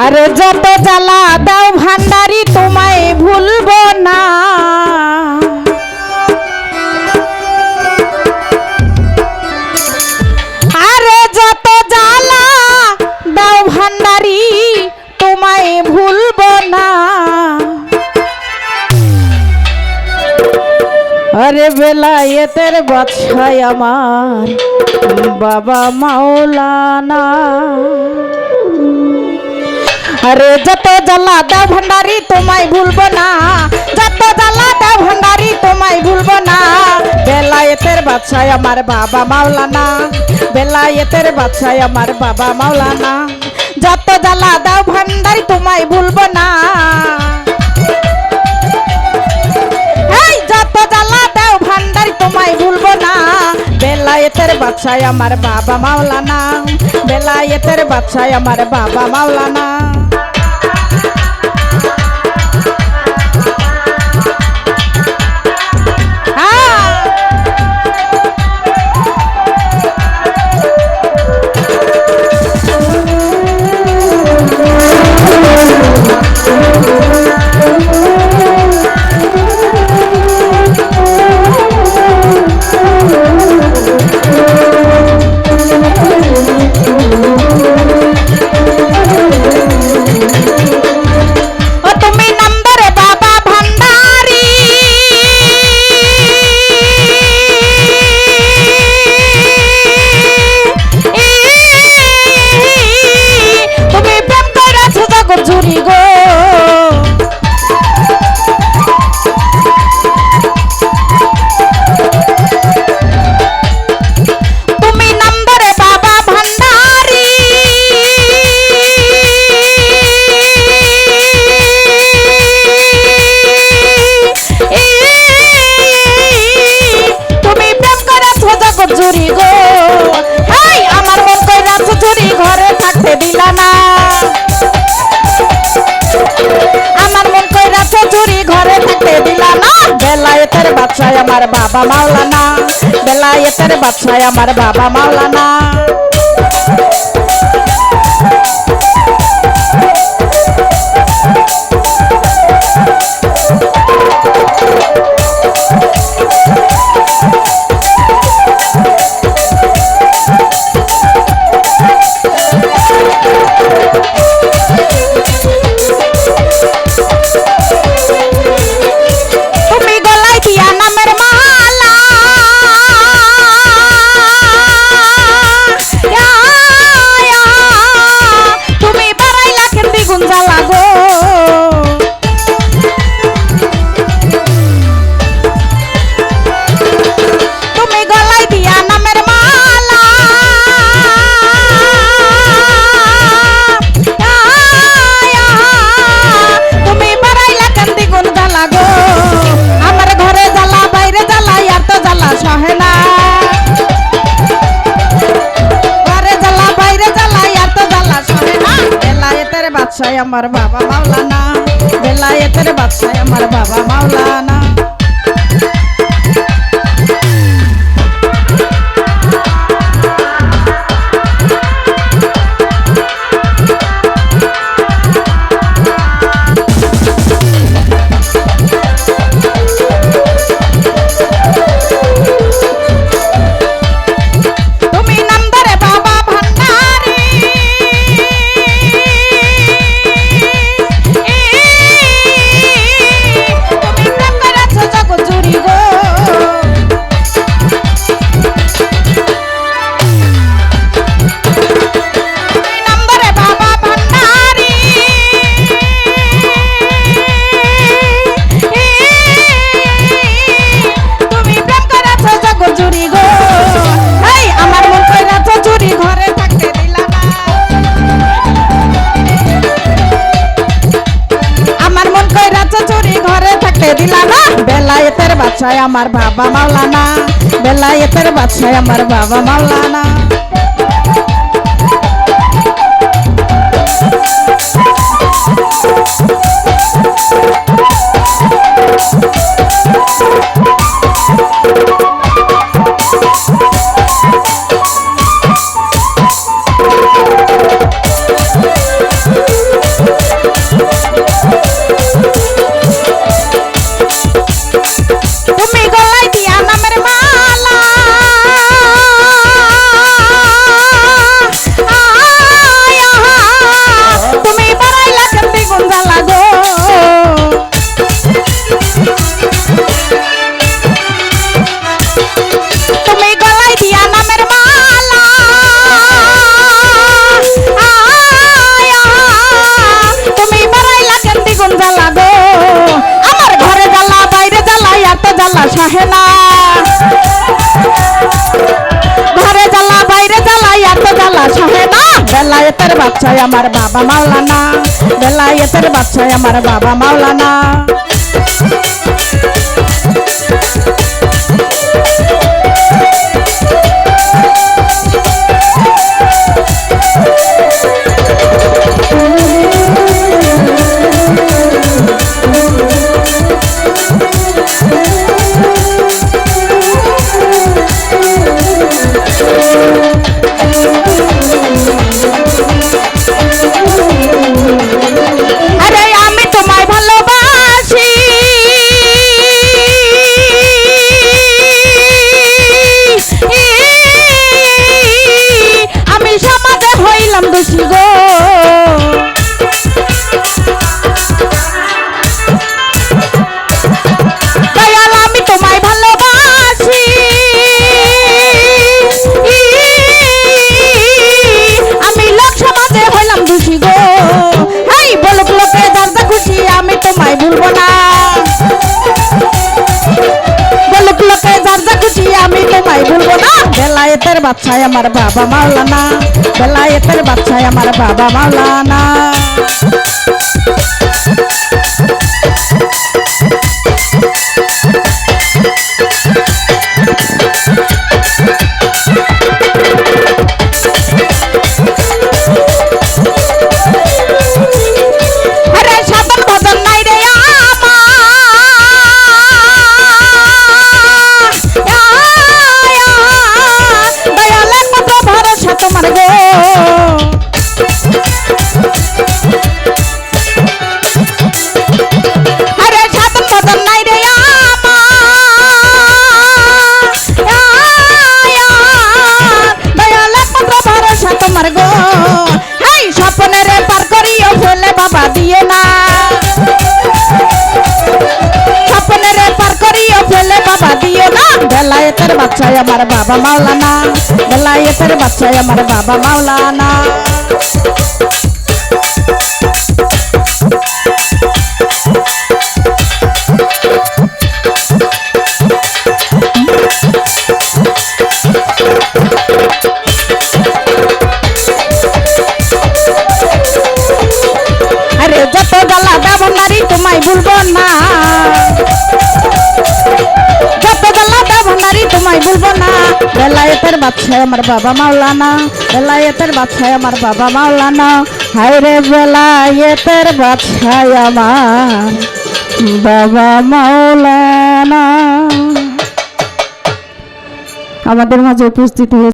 আরে যত জ্বালা দাও ভান্ডারি তোমায় ভুলবো না। আরে যত জ্বালা দাও ভান্ডারি তোমায় ভুলবো না। আরে বেলায়েতের বাদশাহ আমার বাবা মাওলানা। আরে যত জ্বালা দাও ভান্ডারি তোমায় ভুলবো না, যত জ্বালা দাও ভান্ডারি তোমায় ভুলবো না। বেলায়েতের বাদশাহ আমার বাবা মাওলানা, বেলায়েতের বাদশাহ আমার বাবা মাওলানা। যত জ্বালা দাও ভান্ডারি তোমায় ভুলবো না, এই যত জ্বালা দাও ভান্ডারি তোমায় ভুলবো না। বেলায়েতের বাদশাহ আমার বাবা মাওলানা, বেলায়েতের বাদশাহ আমার বাবা মাওলানা। বেলায়েতের বাদশাহ আমার বাবা মাওলানা, বেলায়েতের বাদশাহ আমার বাবা মাওলানা। বাদশাহ আমার বাবা মাওলানা, বেলায়েতের বাদশাহ আমার বাবা মাওলানা। বেলায়েতের বাদশাহ আমার বাবা মাওলানা, বেলায়েতের বাদশাহ আমার বাবা মাওলানা। বেলায়েতের বাদশাহ আমার বাবা মাওলানা, বেলায়েতের বাদশাহ আমার বাবা মাওলানা। বেলায়েতের বাদশাহ আমার বাবা মাওলানা, বেলায়েতের বাদশাহ আমার বাবা মাওলানা। বেলায়েতের বাদশাহ আমার বাবা মাওলানা, বেলায়েতের বাদশাহ আমার বাবা মাওলানা। আরে যত জ্বালা দেবনারী তোমায় ভুলবো না, তোমায় বলবো না। বেলায়েতের বাদশাহ আমার বাবা মাওলানা, বেলায়েতের বাদশাহ আমার বাবা মাওলানা। হায় রে বেলায়েতের বাদশাহ আমার বাবা মাওলানা। আমাদের মাঝে উপস্থিত হয়েছে